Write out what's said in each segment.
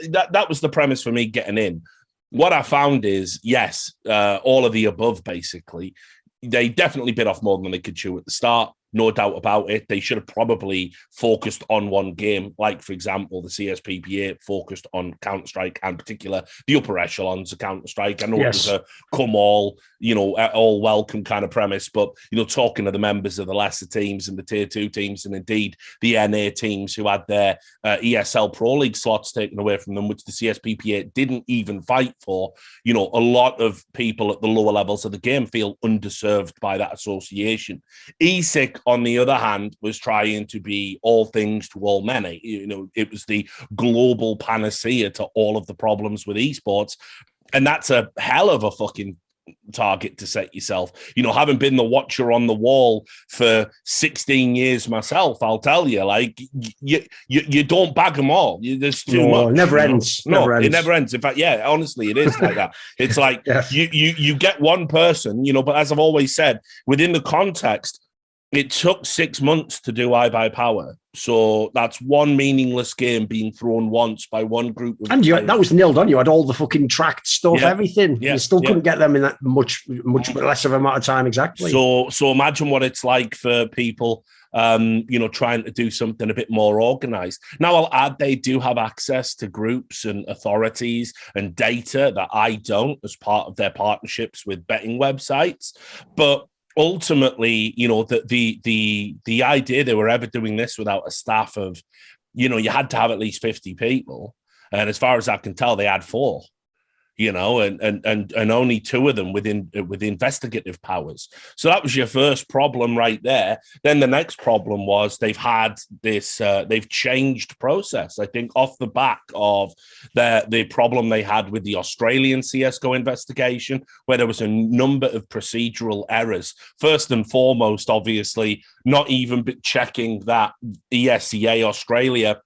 that was the premise for me getting in. What I found is, yes, all of the above, basically. They definitely bit off more than they could chew at the start. No doubt about it. They should have probably focused on one game. Like, for example, the CSPPA focused on Counter-Strike, and in particular, the upper echelons of Counter-Strike. I know it was a come all, all welcome kind of premise, but, talking to the members of the lesser teams and the tier 2 teams, and indeed the NA teams who had their ESL Pro League slots taken away from them, which the CSPPA didn't even fight for, a lot of people at the lower levels of the game feel underserved by that association. ESIC, on the other hand, was trying to be all things to all men. It was the global panacea to all of the problems with esports. And that's a hell of a fucking target to set yourself. Having been the watcher on the wall for 16 years myself, I'll tell you, like, you don't bag them all. There's too much. It never ends. It never ends. In fact, honestly, it is like that. It's like you get one person, but as I've always said, within the context, it took 6 months to do iBuyPower. So that's one meaningless game being thrown once by one group. And that was nilled on. You had all the fucking tracked stuff, everything. You still couldn't get them in that much less of a amount of time, exactly. So imagine what it's like for people, trying to do something a bit more organized. Now, I'll add, they do have access to groups and authorities and data that I don't, as part of their partnerships with betting websites. But ultimately, the idea they were ever doing this without a staff of, you had to have at least 50 people. And as far as I can tell, they had 4. and only 2 of them with investigative powers. So that was your first problem right there. Then the next problem was they've had this, they've changed process. I think off the back of the problem they had with the Australian CSGO investigation, where there was a number of procedural errors. First and foremost, obviously, not even checking that ESEA Australia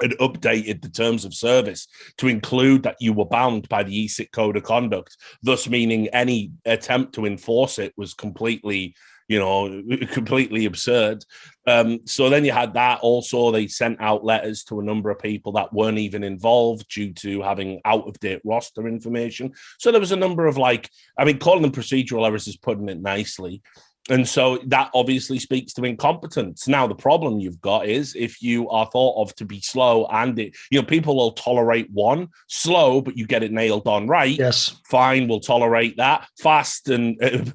had updated the terms of service to include that you were bound by the ESIC code of conduct, thus meaning any attempt to enforce it was completely absurd. So then you had that. Also, they sent out letters to a number of people that weren't even involved due to having out-of-date roster information. So there was a number of calling them procedural errors is putting it nicely. And so that obviously speaks to incompetence. Now, the problem you've got is if you are thought of to be slow and people will tolerate one slow, but you get it nailed on right. Yes. Fine. We'll tolerate that. Fast and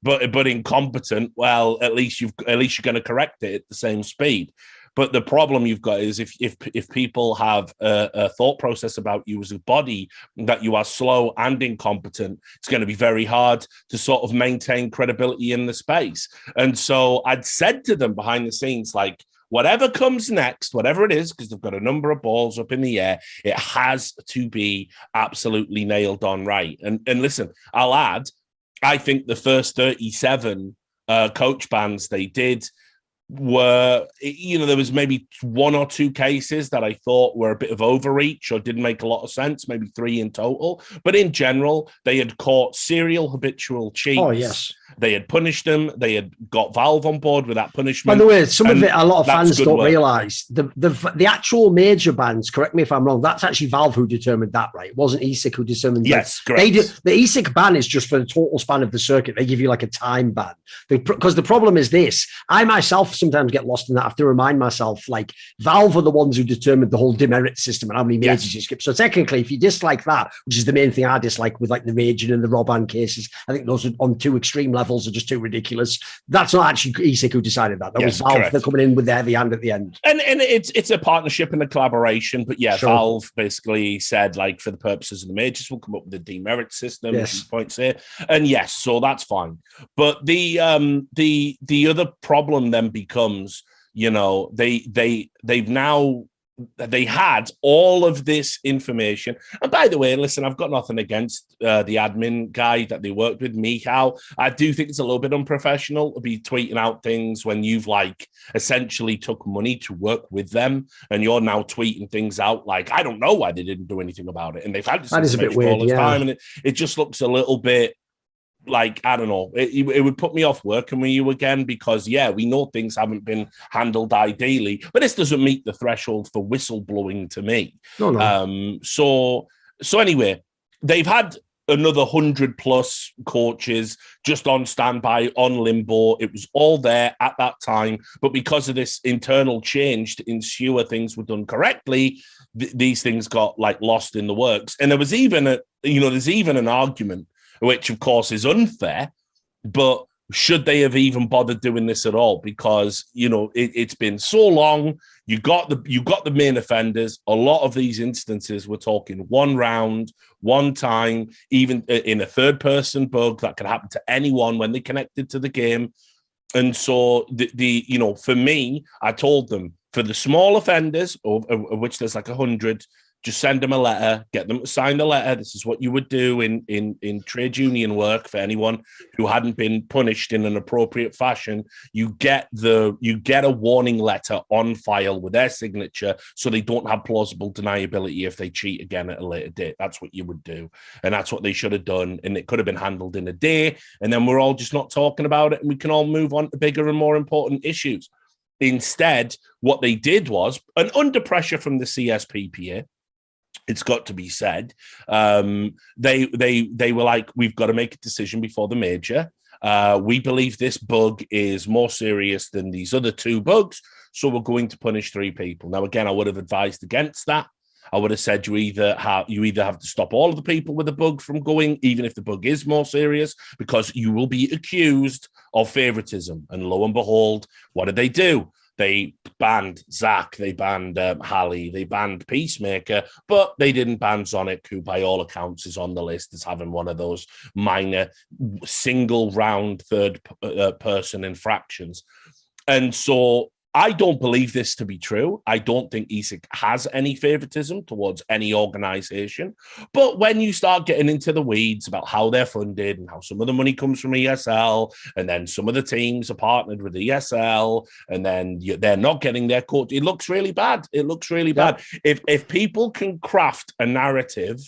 but incompetent. Well, at least you're going to correct it at the same speed. But the problem you've got is if people have a thought process about you as a body that you are slow and incompetent, it's going to be very hard to sort of maintain credibility in the space. And so I'd said to them behind the scenes, whatever comes next, whatever it is, because they've got a number of balls up in the air, it has to be absolutely nailed on right. And listen, I'll add, I think the first 37 coach bans they did were, there was maybe 1 or 2 cases that I thought were a bit of overreach or didn't make a lot of sense, maybe 3 in total. But in general, they had caught serial habitual cheats. Oh, yes. They had punished them. They had got Valve on board with that punishment. By the way, some of it, a lot of fans don't realise. The actual major bans, correct me if I'm wrong, that's actually Valve who determined that, right? It wasn't ESIC who determined that. Yes, correct. The ESIC ban is just for the total span of the circuit. They give you a time ban. Because the problem is this. I myself sometimes get lost in that. I have to remind myself, Valve are the ones who determined the whole demerit system and how many majors you skip. So technically, if you dislike that, which is the main thing I dislike with the Raging and the Roban cases, I think those are on 2 extreme levels are just too ridiculous. That's not actually ESIC who decided that. That was Valve. Correct. They're coming in with the heavy hand at the end. And it's a partnership and a collaboration. But sure. Valve basically said, for the purposes of the majors, we'll come up with a demerit system. Yes. Points here. And yes, so that's fine. But the other problem then becomes, they had all of this information. And by the way, listen, I've got nothing against the admin guy that they worked with, Michal. I do think it's a little bit unprofessional to be tweeting out things when you've essentially took money to work with them, and you're now tweeting things out I don't know why they didn't do anything about it. And they've had this that is a bit weird, all this time, and it just looks a little bit like, I don't know, it would put me off working with you again because, yeah, we know things haven't been handled ideally, but this doesn't meet the threshold for whistleblowing to me. No. So anyway, they've had another 100+ coaches just on standby, on limbo. It was all there at that time, but because of this internal change to ensure things were done correctly, these things got like lost in the works. And there was even there's even an argument, which of course is unfair, but should they have even bothered doing this at all? Because, it's been so long. You got the main offenders. A lot of these instances, we're talking one round, one time, even in a third person bug that can happen to anyone when they connected to the game. And so for me, I told them, for the small offenders, of which there's like 100, just send them a letter, get them to sign the letter. This is what you would do in trade union work for anyone who hadn't been punished in an appropriate fashion. You get a warning letter on file with their signature so they don't have plausible deniability if they cheat again at a later date. That's what you would do. And that's what they should have done. And it could have been handled in a day. And then we're all just not talking about it and we can all move on to bigger and more important issues. Instead, what they did was, and under pressure from the CSPPA, it's got to be said, they were like, we've got to make a decision before the major. We believe this bug is more serious than these other 2 bugs, so we're going to punish 3 people. Now, again, I would have advised against that. I would have said you either have to stop all of the people with the bug from going, even if the bug is more serious, because you will be accused of favoritism. And lo and behold, what did they do? They banned Zach, they banned Halley, they banned Peacemaker, but they didn't ban Sonic, who by all accounts is on the list as having one of those minor single round third person infractions. And so I don't believe this to be true. I don't think ESIC has any favoritism towards any organization. But when you start getting into the weeds about how they're funded and how some of the money comes from ESL, and then some of the teams are partnered with ESL, and then they're not getting their coach, it looks really bad. It looks really bad. If people can craft a narrative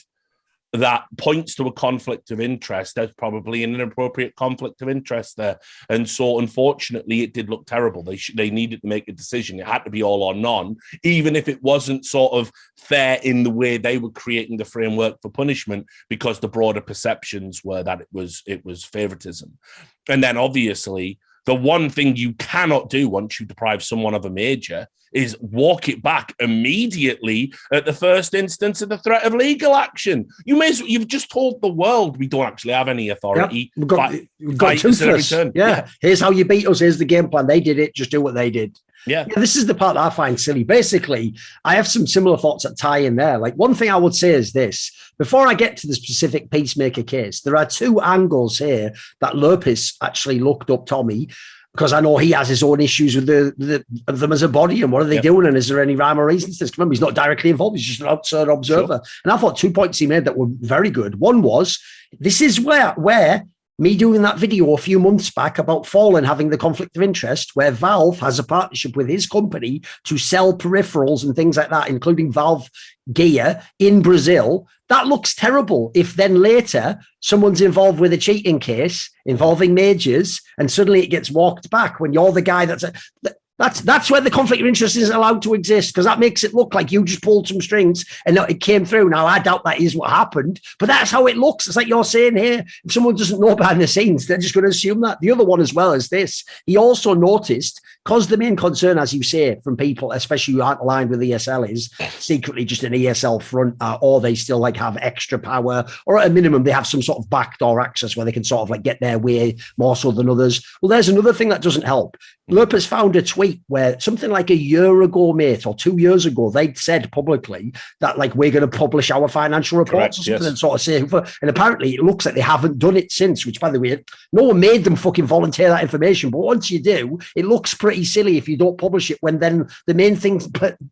that points to a conflict of interest, there's probably an inappropriate conflict of interest there. And so, unfortunately, it did look terrible. They needed to make a decision. It had to be all or none, even if it wasn't sort of fair in the way they were creating the framework for punishment, because the broader perceptions were that it was favoritism. And then, obviously, the one thing you cannot do once you deprive someone of a major is walk it back immediately at the first instance of the threat of legal action. You've just told the world we don't actually have any authority. Yeah, we've got toothless. Yeah. Here's how you beat us. Here's the game plan. They did it. Just do what they did. Yeah, this is the part that I find silly. Basically, I have some similar thoughts that tie in there. Like, one thing I would say is this. Before I get to the specific Peacemaker case, there are 2 angles here that Lurpis actually looked up Tommy, because I know he has his own issues with them as a body, and what are they doing, and is there any rhyme or reason to this? Remember, he's not directly involved, he's just an outside observer. Sure. And I thought 2 points he made that were very good. One was, this is where me doing that video a few months back about Fallen having the conflict of interest, where Valve has a partnership with his company to sell peripherals and things like that, including Valve gear in Brazil. That looks terrible if then later someone's involved with a cheating case involving majors and suddenly it gets walked back when you're the guy that's where the conflict of interest isn't allowed to exist, because that makes it look like you just pulled some strings and it came through. Now, I doubt that is what happened, but that's how it looks. It's like you're saying here, if someone doesn't know behind the scenes, they're just going to assume that. The other one as well is this. He also noticed, because the main concern, as you say, from people, especially who aren't aligned with ESL, is secretly just an ESL front, or they still like have extra power, or at a minimum, they have some sort of backdoor access where they can sort of like get their way more so than others. Well, there's another thing that doesn't help. Lurpis found a tweet where something like a year ago, mate, or 2 years ago, they'd said publicly that like we're going to publish our financial reports or something, and sort of say, and apparently it looks like they haven't done it since, which, by the way, no one made them fucking volunteer that information. But once you do, it looks pretty silly if you don't publish it, when then the main thing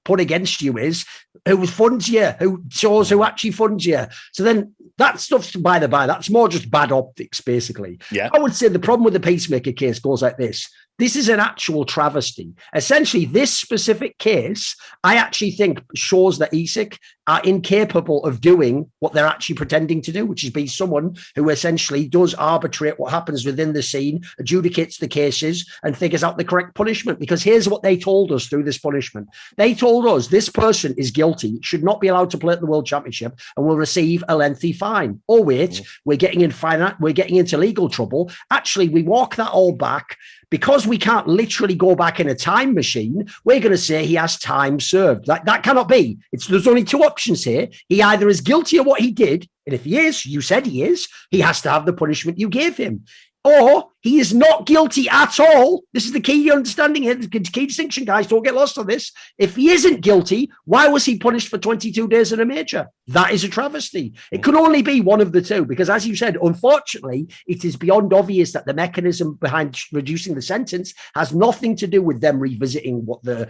put against you is who funds you, who shows who actually funds you. So then that stuff's by the by. That's more just bad optics, basically. Yeah. I would say the problem with the Peacemaker case goes like this. This is an actual travesty. Essentially, this specific case, I actually think shows that ESIC are incapable of doing what they're actually pretending to do, which is be someone who essentially does arbitrate what happens within the scene, adjudicates the cases, and figures out the correct punishment. Because here's what they told us through this punishment. They told us this person is guilty, should not be allowed to play at the World Championship, and will receive a lengthy fine. Oh, wait, we're getting into legal trouble. Actually, we walk that all back. Because we can't literally go back in a time machine, we're going to say he has time served. That cannot be. There's only two options here. He either is guilty of what he did, and if he is, you said he is, he has to have the punishment you gave him. Or he is not guilty at all. This is the key understanding here, the key distinction, guys. Don't get lost on this. If he isn't guilty, why was he punished for 22 days in a major? That is a travesty. It could only be one of the two, because as you said, unfortunately, it is beyond obvious that the mechanism behind reducing the sentence has nothing to do with them revisiting what the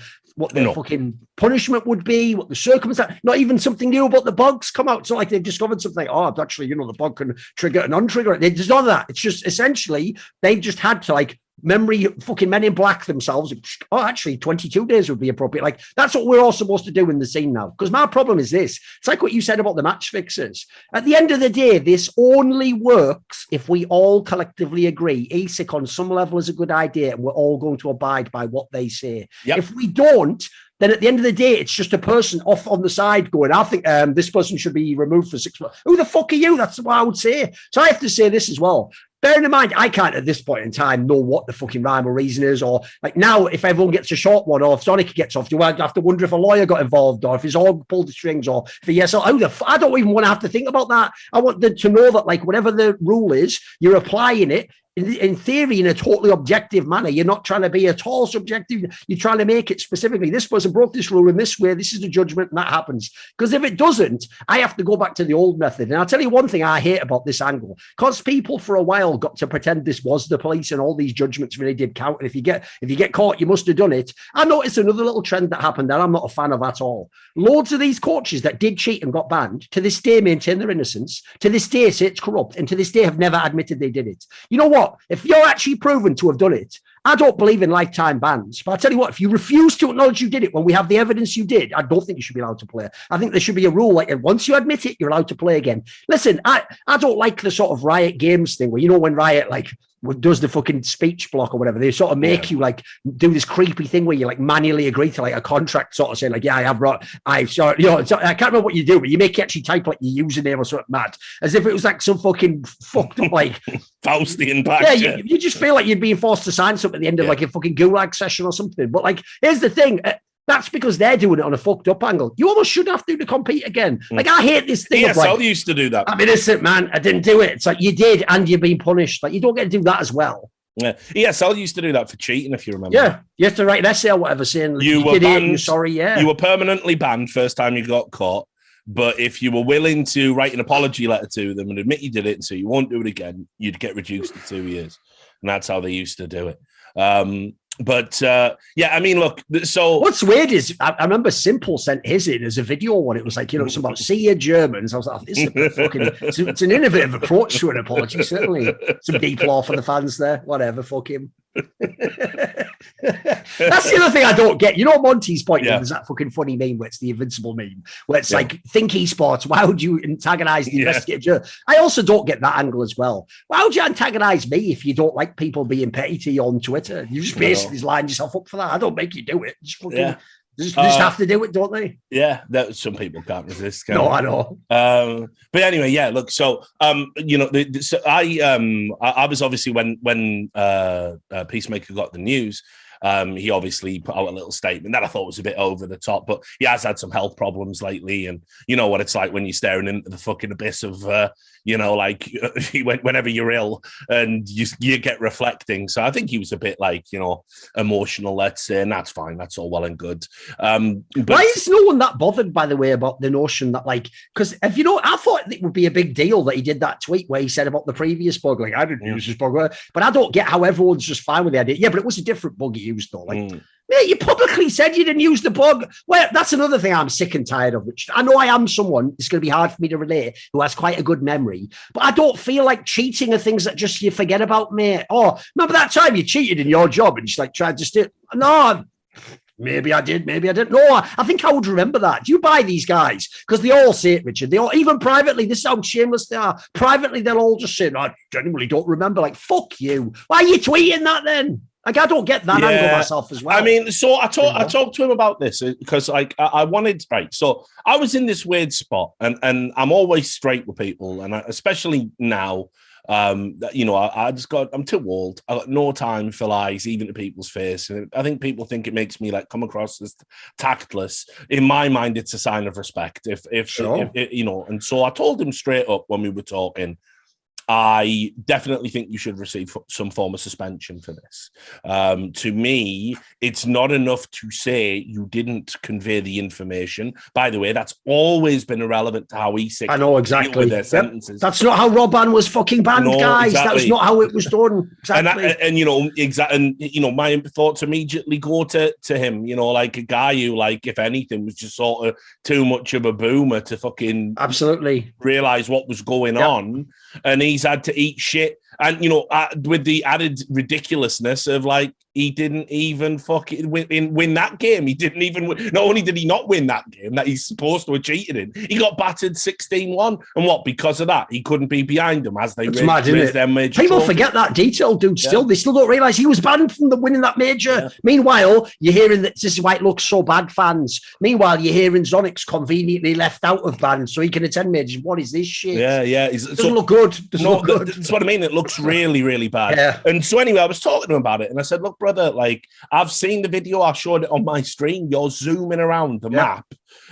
fucking punishment would be, what the circumstance, not even something new about the bugs come out. It's not like they've discovered something. Oh, actually, the bug can trigger and untrigger it. There's none of that. It's just essentially they've just had to memory fucking Men in Black themselves. Oh, actually, 22 days would be appropriate. That's what we're all supposed to do in the scene now. Because my problem is this. It's like what you said about the match fixers. At the end of the day, this only works if we all collectively agree ESIC on some level is a good idea and we're all going to abide by what they say. Yep. If we don't, then at the end of the day, it's just a person off on the side going, I think this person should be removed for 6 months. Who the fuck are you? That's what I would say. So I have to say this as well. Bearing in mind, I can't at this point in time know what the fucking rhyme or reason is, or now if everyone gets a short one, or if Sonic gets off, do I have to wonder if a lawyer got involved, or if his org pulled the strings, or if he yes, or I don't even want to have to think about that. I want them to know that whatever the rule is, you're applying it in theory in a totally objective manner. You're not trying to be at all subjective. You're trying to make it specifically, this person broke this rule in this way, this is the judgment, and that happens. Because if it doesn't, I have to go back to the old method. And I'll tell you one thing I hate about this angle, because people for a while got to pretend this was the police and all these judgments really did count. And if you get caught, you must have done it. I noticed another little trend that happened that I'm not a fan of at all. Loads of these coaches that did cheat and got banned, to this day maintain their innocence, to this day say it's corrupt, and to this day have never admitted they did it. You know what? If you're actually proven to have done it, I don't believe in lifetime bans. But I tell you what, if you refuse to acknowledge you did it when we have the evidence you did, I don't think you should be allowed to play. I think there should be a rule once you admit it, you're allowed to play again. Listen, I don't like the sort of Riot Games thing where, when Riot does the fucking speech block or whatever, they sort of make you do this creepy thing where you manually agree to a contract, sort of saying yeah, I have brought, I can't remember what you do, but you make you actually type your username or something mad, as if it was some fucking fucked up Faustian back. Yeah, you just feel like you're being forced to sign something at the end of a fucking gulag session or something. But here's the thing. That's because they're doing it on a fucked up angle. You almost should have to compete again. I hate this thing. ESL used to do that. I'm innocent, man. I didn't do it. It's you did, and you're being punished. You don't get to do that as well. Yeah, ESL used to do that for cheating, if you remember. Yeah, you have to write an essay or whatever saying you were did banned. It, you're sorry. Yeah, you were permanently banned first time you got caught. But if you were willing to write an apology letter to them and admit you did it, and so you won't do it again, you'd get reduced to 2 years, and that's how they used to do it. But look, so what's weird is I remember Simple sent his in as a video one. It was something about see you Germans. I was like, this is it's an innovative approach to an apology, certainly. Some deep law for the fans there. Whatever, fuck him. That's the other thing I don't get. Monty's point there's that fucking funny meme where it's the Invincible meme, where it's think esports, why would you antagonize the investigative journalist? I also don't get that angle as well. Why would you antagonize me if you don't like people being petty to you on Twitter? You just basically lined yourself up for that. I don't make you do it. Just fucking just have to do it, don't they? Yeah, that some people can't resist. I know. But anyway, look. So, I was obviously when Peacemaker got the news. He obviously put out a little statement that I thought was a bit over the top, but he has had some health problems lately, and you know what it's like when you're staring into the fucking abyss of, whenever you're ill and you get reflecting. So I think he was a bit emotional, let's say, and that's fine. That's all well and good. But why is no one that bothered, by the way, about the notion that because if I thought it would be a big deal that he did that tweet where he said about the previous bug, I didn't use this bug, but I don't get how everyone's just fine with the idea. Yeah, but it was a different bug he used though. Like, mate, you publicly said you didn't use the bug. Well, that's another thing I'm sick and tired of, which I know I am someone, it's going to be hard for me to relate, who has quite a good memory, but I don't feel like cheating are things that just you forget about, mate. Oh, remember that time you cheated in your job and just like tried to steal? No, maybe I did, maybe I didn't. No, I think I would remember that. Do you buy these guys? Because they all say it, Richard. They all, even privately, this is how shameless they are. Privately, they'll all just say, no, I genuinely don't remember. Like, fuck you. Why are you tweeting that then? Like, I don't get that angle myself as well. I mean, so I talked to him about this because, like, I wanted, right, so I was in this weird spot, and I'm always straight with people, and especially now, you know, I'm too old. I got no time for lies, even to people's face. And I think people think it makes me like come across as tactless. In my mind, it's a sign of respect. If you know, and so I told him straight up when we were talking, I definitely think you should receive some form of suspension for this. To me, it's not enough to say you didn't convey the information. By the way, that's always been irrelevant to how ESIC I know exactly with their sentences. That's not how Robban was fucking banned, guys. Exactly. That was not how it was done. Exactly. And you know, and you know, my thoughts immediately go to him. You know, like a guy who, like, if anything, was just sort of too much of a boomer to fucking absolutely realize what was going on, and he's had to eat shit, and you know, with the added ridiculousness of like he didn't even fucking win that game. He didn't even win. Not only did he not win that game that he's supposed to have cheated in, he got battered 16-1. And what? Because of that, he couldn't be behind them as they raised their major. People forget that detail, dude. Still, they still don't realize he was banned from the winning that major. Yeah. Meanwhile, you're hearing that this is why it looks so bad, fans. Meanwhile, you're hearing Zonix conveniently left out of ban so he can attend majors. What is this shit? Yeah. It doesn't look good. That's what I mean. It looks really, really bad. Yeah. And so anyway, I was talking to him about it, and I said, look, brother, like, I've seen the video, I showed it on my stream, you're zooming around the map,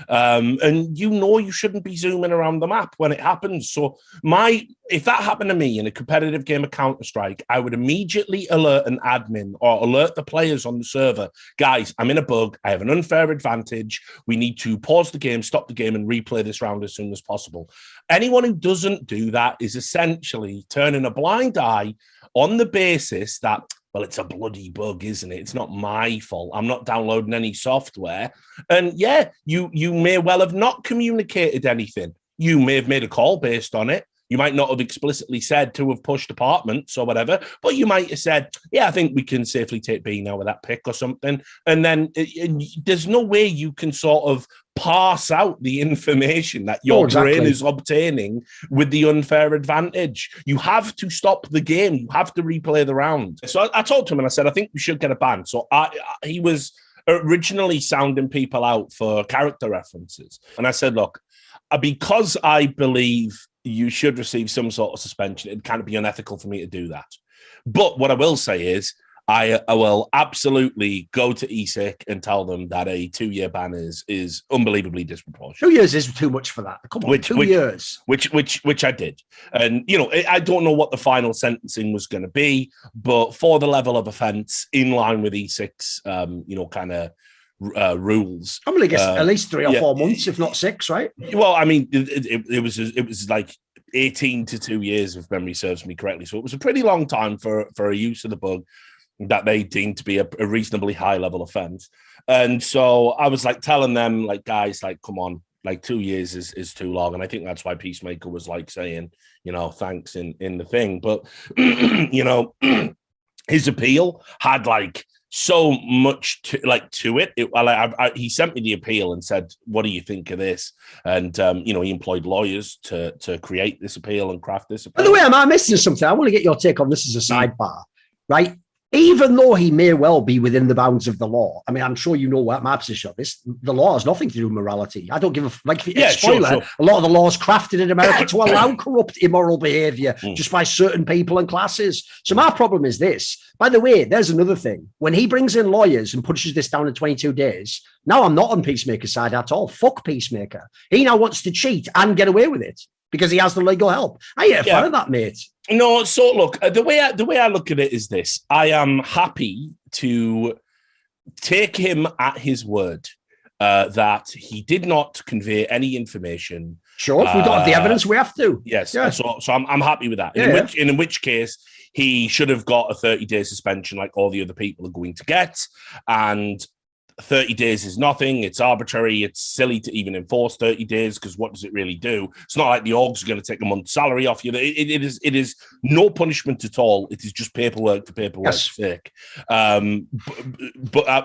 and you know you shouldn't be zooming around the map when it happens. So if that happened to me in a competitive game of Counter-Strike, I would immediately alert an admin or alert the players on the server, guys, I'm in a bug, I have an unfair advantage, we need to pause the game, stop the game, and replay this round as soon as possible. Anyone who doesn't do that is essentially turning a blind eye on the basis that, well, it's a bloody bug, isn't it? It's not my fault. I'm not downloading any software. And yeah, you may well have not communicated anything. You may have made a call based on it. You might not have explicitly said to have pushed apartments or whatever, but you might have said, yeah, I think we can safely take B now with that pick or something. And then there's no way you can sort of parse out the information that your brain is obtaining with the unfair advantage. You have to stop the game. You have to replay the round. So I told him and I said, I think we should get a ban. So he was originally sounding people out for character references. And I said, look, because I believe you should receive some sort of suspension, it can't be unethical for me to do that. But what I will say is I will absolutely go to ESIC and tell them that a 2-year ban is unbelievably disproportionate. 2 years is too much for that. Come on, 2 years. Which I did. And, you know, I don't know what the final sentencing was going to be, but for the level of offence in line with ESIC's, you know, kind of rules. I'm going to guess at least 3 or 4 months, if not 6, right? Well, I mean, it was like 18 to 2 years, if memory serves me correctly. So it was a pretty long time for a use of the bug that they deemed to be a reasonably high level offense. And so I was like telling them, like, guys, like, come on, like 2 years is too long. And I think that's why Peacemaker was like saying, you know, thanks in the thing. But, you know, his appeal had like so much to it. He sent me the appeal and said, what do you think of this? And, you know, he employed lawyers to create this appeal and craft this appeal. By the way, am I missing something? I want to get your take on this as a sidebar, right? Even though he may well be within the bounds of the law, I mean, I'm sure you know what my position on this. The law has nothing to do with morality. I don't give a like. Spoiler: sure. A lot of the laws crafted in America to allow corrupt, immoral behavior just by certain people and classes. So my problem is this. By the way, there's another thing. When he brings in lawyers and pushes this down to 22 days, now I'm not on Peacemaker's side at all. Fuck Peacemaker. He now wants to cheat and get away with it because he has the legal help. I ain't a fan of that, mate. No, so look, the way I look at it is this. I am happy to take him at his word that he did not convey any information. Sure, if we don't have the evidence, we have to. Yes, yeah. So I'm happy with that. In which case, he should have got a 30-day suspension like all the other people are going to get. And 30 days is nothing. It's arbitrary. It's silly to even enforce 30 days because what does it really do? It's not like the orgs are going to take a month's salary off you. It is no punishment at all. It is just paperwork for paperwork's sake. But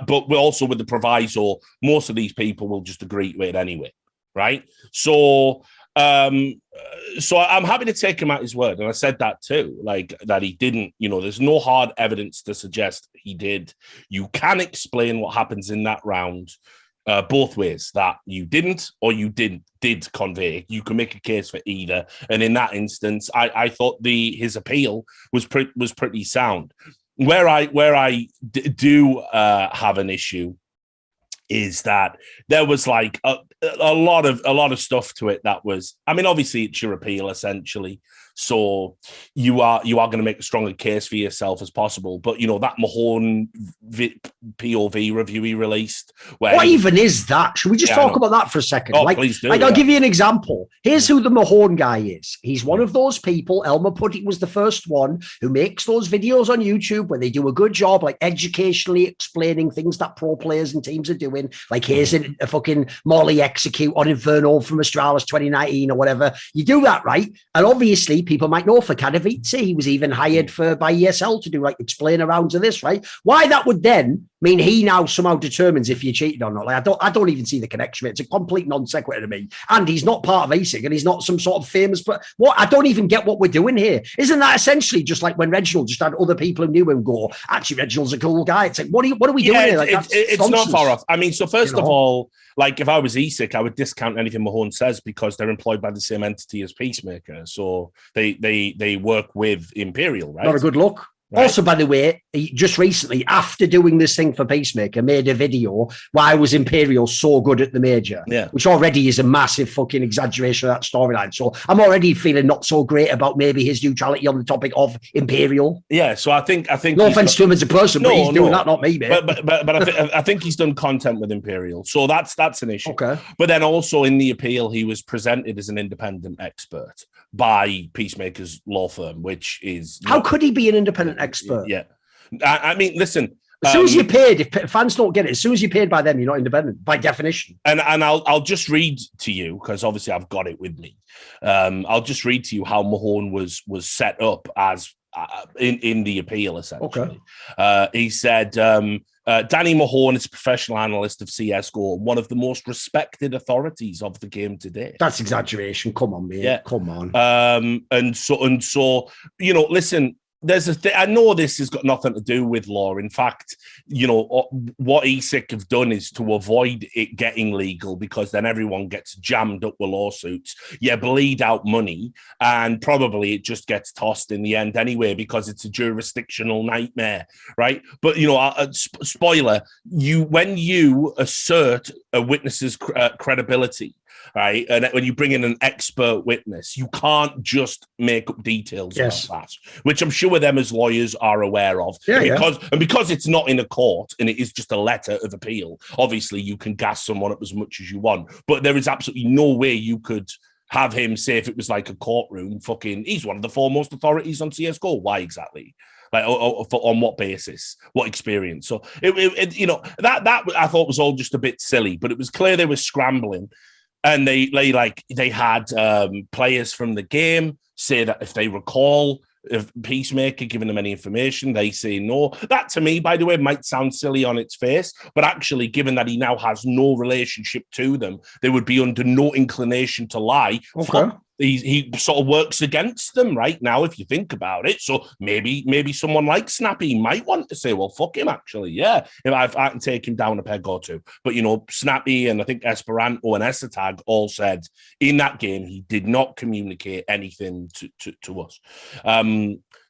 we're also with the proviso, most of these people will just agree to it anyway, right? So I'm happy to take him at his word. And I said that too, like that he didn't, there's no hard evidence to suggest he did. You can explain what happens in that round both ways, that you didn't or you did convey. You can make a case for either. And in that instance, I thought his appeal was pretty sound. Where I do have an issue is that there was like a lot of stuff to it that was, I mean, obviously it's your appeal essentially. So you are going to make a stronger case for yourself as possible. But, that Mahone POV review he released. What even is that? Should we just talk about that for a second? Oh, please do. I'll give you an example. Here's who the Mahone guy is. He's one of those people, Elmer Putty was the first one, who makes those videos on YouTube where they do a good job, like educationally explaining things that pro players and teams are doing. Like here's a fucking Molly execute on Inferno from Astralis 2019 or whatever. You do that, right? And obviously, people might know for Kovacevicd, he was even hired by ESL to do like explain around to this, right? Why that would then mean he now somehow determines if you cheated or not. Like I don't even see the connection. It's a complete non sequitur to me. And he's not part of ESIC and he's not some sort of famous, but I don't even get what we're doing here. Isn't that essentially just like when Reginald just had other people who knew him go, actually Reginald's a cool guy. It's like, what are we doing here? Like, it's not far off. I mean, so first of all, like if I was ESIC, I would discount anything Mahone says because they're employed by the same entity as Peacemaker. So they work with Imperial, right? Not a good look. Right. Also, by the way, he just recently, after doing this thing for Peacemaker, made a video why was Imperial so good at the major, which already is a massive fucking exaggeration of that storyline. So I'm already feeling not so great about maybe his neutrality on the topic of Imperial. Yeah, so I think no offense to him as a person, but he's doing that, not me, mate. But I think he's done content with Imperial, so that's an issue. Okay. But then also in the appeal, he was presented as an independent expert by Peacemaker's law firm, which is how could he be an independent expert? Yeah, I mean, listen. As soon as you're paid, if fans don't get it, as soon as you're paid by them, you're not independent by definition. And I'll just read to you because obviously I've got it with me. I'll just read to you how Mahone was set up as in the appeal essentially. Okay. He said. Danny Mahone is a professional analyst of CSGO, one of the most respected authorities of the game today. That's exaggeration. Come on, man. Yeah. Come on. And so, listen, there's a I know this has got nothing to do with law. In fact, what ESIC have done is to avoid it getting legal because then everyone gets jammed up with lawsuits. You bleed out money and probably it just gets tossed in the end anyway because it's a jurisdictional nightmare, right? But, spoiler, when you assert a witness's credibility, right, and when you bring in an expert witness, you can't just make up details about that, which I'm sure them as lawyers are aware of. Because it's not in a court and it is just a letter of appeal, obviously you can gas someone up as much as you want, but there is absolutely no way you could have him say if it was like a courtroom, he's one of the foremost authorities on CSGO. Why exactly? Like, on what basis? What experience? So that I thought was all just a bit silly, but it was clear they were scrambling. And they had players from the game say that if they recall if Peacemaker giving them any information, they say no. That to me, by the way, might sound silly on its face, but actually, given that he now has no relationship to them, they would be under no inclination to lie. Okay. He sort of works against them right now, if you think about it. So maybe someone like Snappy might want to say, well, fuck him, actually. Yeah, if I can take him down a peg or two. But, Snappy and I think Esperanto and Esatag all said in that game he did not communicate anything to us.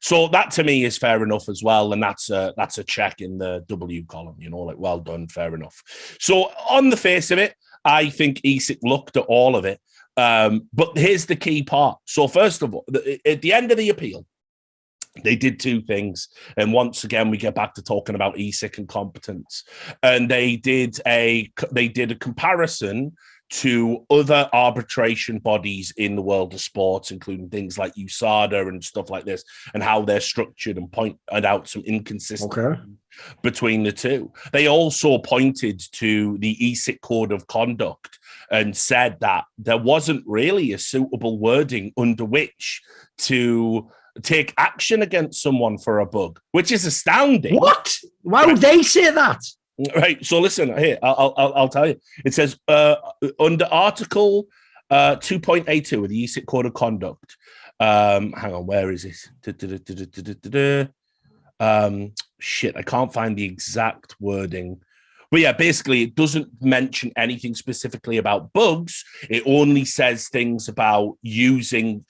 So that to me is fair enough as well. And that's a check in the W column, well done, fair enough. So on the face of it, I think ESIC looked at all of it. But here's the key part. So first of all, at the end of the appeal, They did two things. And once again, we get back to talking about ESIC and competence. And they did a comparison to other arbitration bodies in the world of sports, including things like USADA and stuff like this, and how they're structured, and pointed out some inconsistency between the two. They also pointed to the ESIC code of conduct and said that there wasn't really a suitable wording under which to take action against someone for a bug, which is astounding. What? Why would they say that? Right. So listen, here, I'll tell you. It says under Article 2.82 of the ESIC Code of Conduct. Hang on, where is it? Shit, I can't find the exact wording. But yeah, basically, it doesn't mention anything specifically about bugs. It only says things about using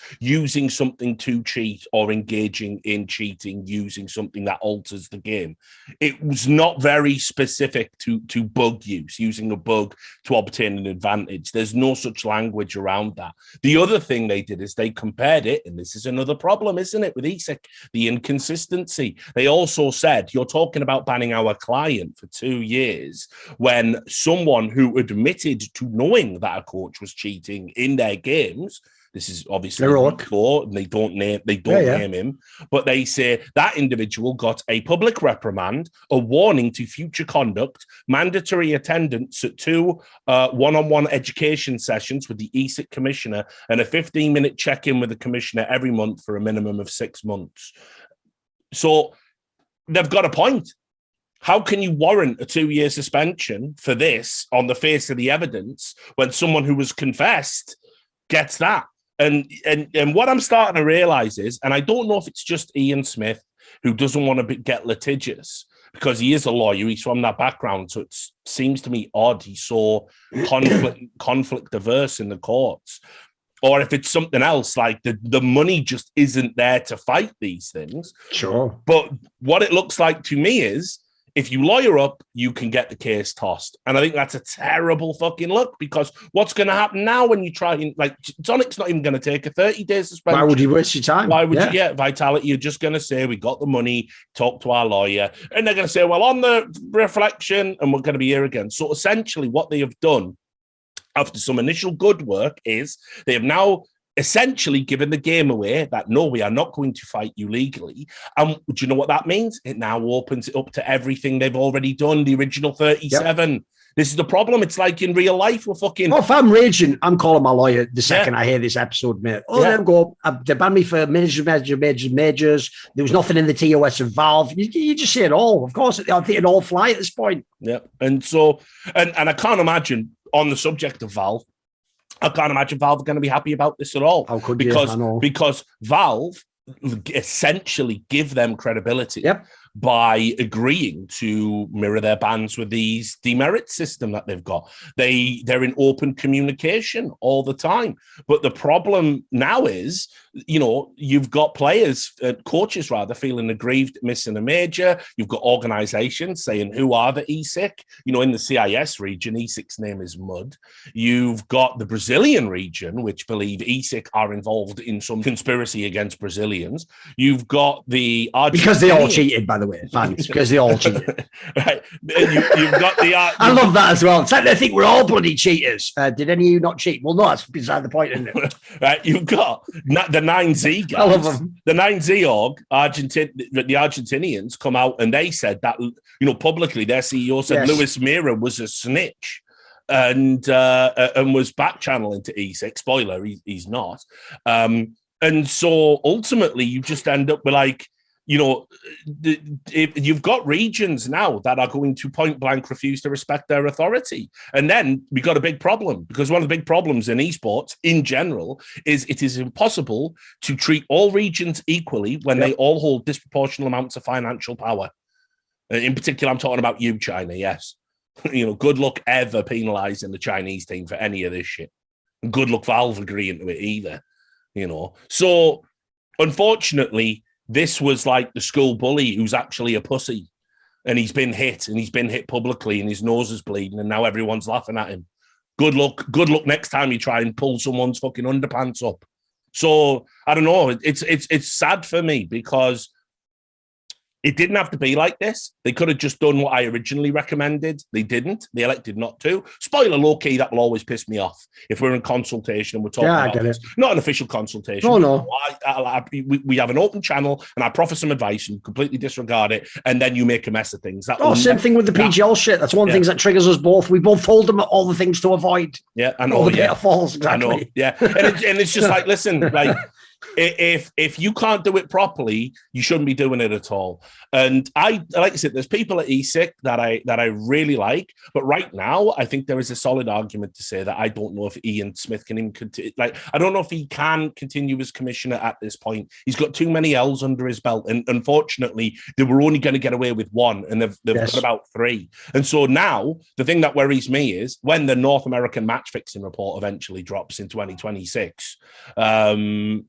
something to cheat or engaging in cheating, using something that alters the game. It was not very specific to bug use, using a bug to obtain an advantage. There's no such language around that. The other thing they did is they compared it, and this is another problem, isn't it, with ESIC, the inconsistency. They also said, you're talking about banning our client for 2 years, when someone who admitted to knowing that a coach was cheating in their games, this is obviously court, and they don't name him, but they say that individual got a public reprimand, a warning to future conduct, mandatory attendance at 2 one-on-one education sessions with the ESIC commissioner, and a 15-minute check-in with the commissioner every month for a minimum of 6 months. So they've got a point. How can you warrant a 2-year suspension for this on the face of the evidence when someone who was confessed gets that? And what I'm starting to realize is, and I don't know if it's just Ian Smith who doesn't want to get litigious, because he is a lawyer, he's from that background, so it seems to me odd he's so conflict averse in the courts. Or if it's something else, like the money just isn't there to fight these things. Sure. But what it looks like to me is, if you lawyer up, you can get the case tossed. And I think that's a terrible fucking look, because what's going to happen now when you try and, like, Sonic's not even going to take a 30-day suspension. Why would you waste your time? Why would you get Vitality? You're just going to say, we got the money, talk to our lawyer. And they're going to say, well, on the reflection, and we're going to be here again. So essentially what they have done after some initial good work is they have now essentially given the game away that, no, we are not going to fight you legally. And do you know what that means? It now opens it up to everything they've already done, the original 37. Yep. This is the problem. It's like in real life, we're fucking... Oh, if I'm raging, I'm calling my lawyer the second I hear this episode, mate. Oh, let them go. They banned me for majors. There was nothing in the TOS of Valve. You just say it all. Of course, I think it all fly at this point. Yeah. And so, and I can't imagine, on the subject of Valve, I can't imagine Valve are going to be happy about this at all. How could you? Because Valve essentially give them credibility by agreeing to mirror their bans with these demerit system that they've got. They're in open communication all the time. But the problem now is, you know, you've got players, coaches rather, feeling aggrieved, missing a major. You've got organizations saying, who are the ESIC? You know, in the CIS region, ESIC's name is Mud. You've got the Brazilian region, which believe ESIC are involved in some conspiracy against Brazilians. You've got the Argentinian... Because they all cheated, by the way, fans, because they all cheated. Right. You've got the... I love that as well. It's like they think we're all bloody cheaters. Did any of you not cheat? Well, no, that's beside the point, isn't it? Right. You've got the 9Z guys. I love them. The 9Z org, the Argentinians come out and they said that, you know, publicly, their CEO said Luis Mira was a snitch and was back channeling to ESIC. Spoiler, he's not. And so ultimately, you just end up with, like, you know, you've got regions now that are going to point blank refuse to respect their authority. And then we got a big problem, because one of the big problems in esports in general is it is impossible to treat all regions equally when they all hold disproportionate amounts of financial power. In particular, I'm talking about you, China, yes. You know, good luck ever penalizing the Chinese team for any of this shit. Good luck Valve agreeing to it either, you know. So, unfortunately, this was like the school bully who's actually a pussy, and he's been hit publicly, and his nose is bleeding, and now everyone's laughing at him. Good luck next time you try and pull someone's fucking underpants up. So I don't know. It's sad for me, because It didn't have to be like this. They could have just done what I originally recommended. They didn't. They elected not to. Spoiler, low-key, that will always piss me off if we're in consultation and we're talking about this. Not an official consultation. Oh, no. We have an open channel and I proffer some advice and completely disregard it, and then you make a mess of things. Same thing with the PGL shit. That's one of the things that triggers us both. We both told them all the things to avoid. Yeah, I know. All the pitfalls, exactly. I know. Yeah, and it's just like, listen, like, if you can't do it properly, you shouldn't be doing it at all. And like I said, there's people at ESIC that I really like, but right now I think there is a solid argument to say that I don't know if Ian Smith can even continue. Like, I don't know if he can continue as commissioner at this point. He's got too many L's under his belt, and unfortunately, they were only going to get away with one, and they've got about three. And so now the thing that worries me is when the North American match fixing report eventually drops in 2026. No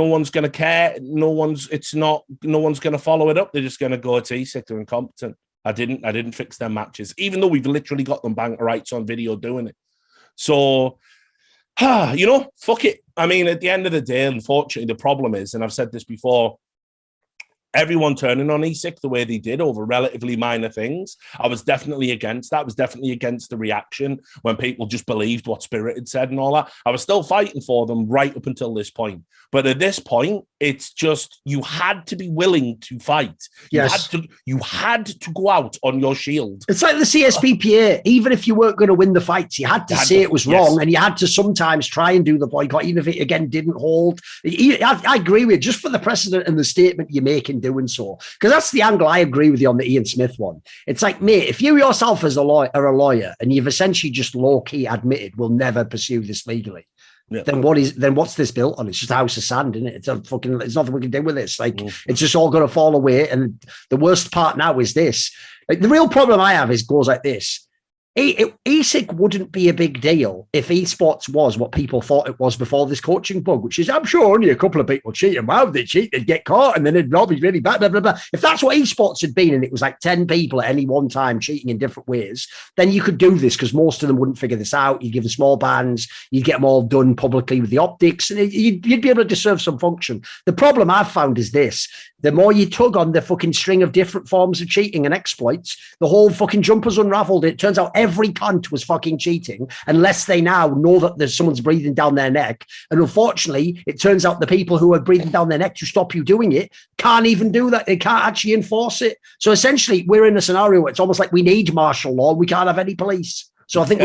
one's going to care. No one's going to follow it up. They're just going to go, it's ESIC, they're incompetent. I didn't fix their matches, even though we've literally got them bank rights on video doing it. So, fuck it. I mean, at the end of the day, unfortunately, the problem is, and I've said this before, everyone turning on ESIC the way they did over relatively minor things, I was definitely against that. I was definitely against the reaction when people just believed what Spirit had said and all that. I was still fighting for them right up until this point. But at this point, it's just, you had to be willing to fight. Yes. You had to go out on your shield. It's like the CSPPA. Even if you weren't going to win the fights, you had to say it was wrong, and you had to sometimes try and do the boycott, even if it, again, didn't hold. I agree with you, just for the precedent and the statement you make in doing so. Because that's the angle I agree with you on the Ian Smith one. It's like, mate, if you yourself as a lawyer and you've essentially just low-key admitted we'll never pursue this legally, then what's this built on? It's just a house of sand, isn't it? It's nothing we can do with this. Like, it's just all going to fall away. And the worst part now is this. Like, the real problem I have goes like this. ESIC wouldn't be a big deal if esports was what people thought it was before this coaching bug, which is, I'm sure only a couple of people cheating. Wow, if they cheat, they'd get caught and then it'd all be really bad, blah, blah, blah. If that's what esports had been and it was like 10 people at any one time cheating in different ways, then you could do this because most of them wouldn't figure this out. You'd give them small bans, you'd get them all done publicly with the optics, and you'd be able to serve some function. The problem I've found is this. The more you tug on the fucking string of different forms of cheating and exploits, the whole fucking jumper's unraveled. It turns out every cunt was fucking cheating, unless they now know that there's someone's breathing down their neck. And unfortunately, it turns out the people who are breathing down their neck to stop you doing it can't even do that. They can't actually enforce it. So essentially, we're in a scenario where it's almost like we need martial law. We can't have any police. So I think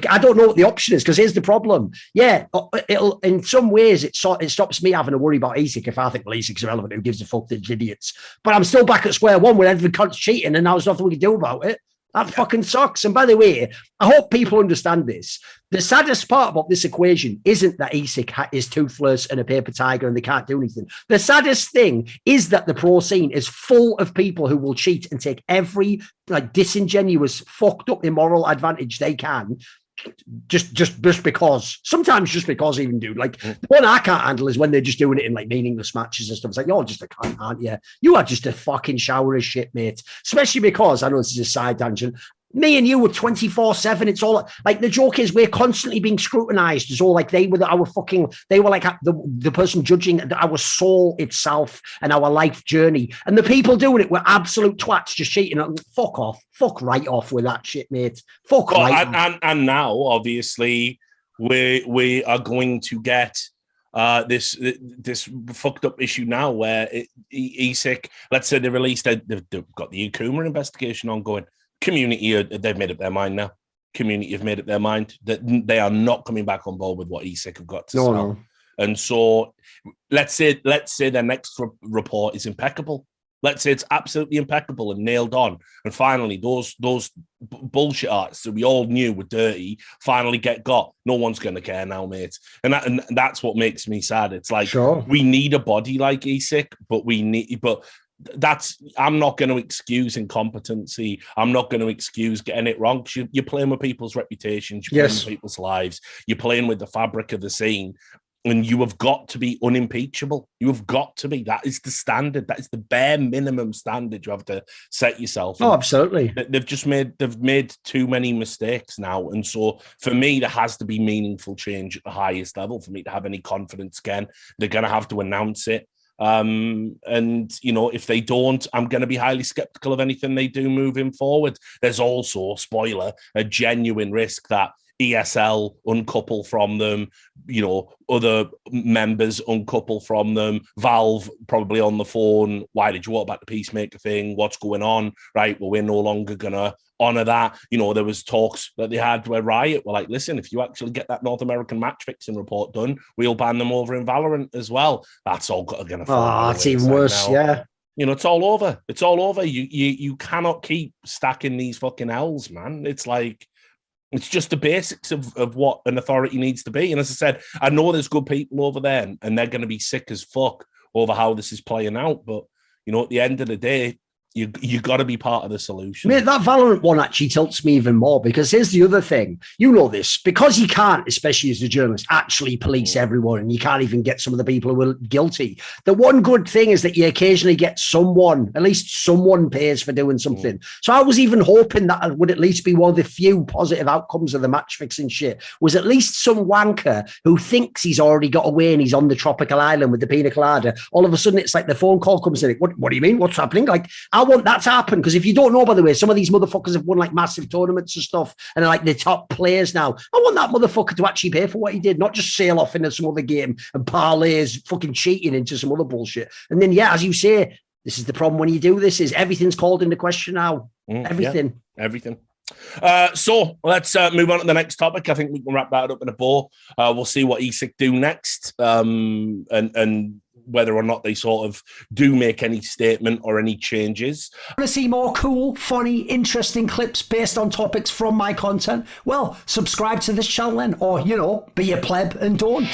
I don't know what the option is, because here's the problem. Yeah, it'll, in some ways, it stops me having to worry about ESIC if I think, well, ESIC's irrelevant. Who gives a fuck? They're idiots. But I'm still back at square one where every cunt's cheating and now there's nothing we can do about it. That fucking sucks. And by the way, I hope people understand this. The saddest part about this equation isn't that ESIC is toothless and a paper tiger and they can't do anything. The saddest thing is that the pro scene is full of people who will cheat and take every disingenuous, fucked up, immoral advantage they can. Just because, sometimes just because even, dude. Like, the one I can't handle is when they're just doing it in like meaningless matches and stuff. It's like, you're just a cunt, aren't you? You are just a fucking shower of shit, mate. Especially because, I know this is a side tangent, me and you were 24/7. It's all like, the joke is we're constantly being scrutinized. It's all like they were like the person judging our soul itself and our life journey. And the people doing it were absolute twats, just cheating. Fuck off. Fuck right off with that shit, mate. Fuck right off. And now, obviously, we are going to get this fucked up issue now where ESIC, let's say they released, they've got the Akuma investigation ongoing. Community, they've made up their mind now. Community have made up their mind that they are not coming back on board with what ESIC have got to sell. No. And so let's say their next report is impeccable. Let's say it's absolutely impeccable and nailed on. And finally, those bullshit arts that we all knew were dirty finally get got. No one's going to care now, mate. And that's what makes me sad. It's like, we need a body like ESIC, but I'm not going to excuse incompetency. I'm not going to excuse getting it wrong. You're playing with people's reputations. You're playing with people's lives. You're playing with the fabric of the scene. And you have got to be unimpeachable. You have got to be. That is the standard. That is the bare minimum standard you have to set yourself. Oh, absolutely. They've made too many mistakes now. And so for me, there has to be meaningful change at the highest level for me to have any confidence again. They're going to have to announce it. And, you know, if they don't, I'm going to be highly skeptical of anything they do moving forward. There's also, spoiler, a genuine risk that ESL uncouple from them, you know, other members uncouple from them, Valve probably on the phone, why did you want about the Peacemaker thing? What's going on? Right, well, we're no longer going to honor that. You know, there was talks that they had where Riot were like, listen, if you actually get that North American match fixing report done, we'll ban them over in Valorant as well. That's all going to fall. Oh, it's even worse, yeah. You know, it's all over. It's all over. You cannot keep stacking these fucking L's, man. It's like, it's just the basics of what an authority needs to be. And as I said, I know there's good people over there and they're going to be sick as fuck over how this is playing out. But, you know, at the end of the day, you got to be part of the solution. Mate, that Valorant one actually tilts me even more, because here's the other thing. You know this, because you can't, especially as a journalist, actually police everyone, and you can't even get some of the people who are guilty. The one good thing is that you occasionally get someone, at least someone pays for doing something. So I was even hoping that would at least be one of the few positive outcomes of the match fixing shit, was at least some wanker who thinks he's already got away and he's on the tropical island with the pina colada. All of a sudden, it's like the phone call comes in. What do you mean? What's happening? Like, I want that to happen, because if you don't know, by the way, some of these motherfuckers have won like massive tournaments and stuff and are like the top players now. I want that motherfucker to actually pay for what he did, not just sail off into some other game and parlay his fucking cheating into some other bullshit. And then, yeah, as you say, this is the problem when you do this, is everything's called into question now. Everything. Yeah, everything. So let's move on to the next topic. I think we can wrap that up in a bow. We'll see what ESIC do next, and whether or not they sort of do make any statement or any changes. Want to see more cool, funny, interesting clips based on topics from my content? Well, subscribe to this channel then, or, you know, be a pleb and don't.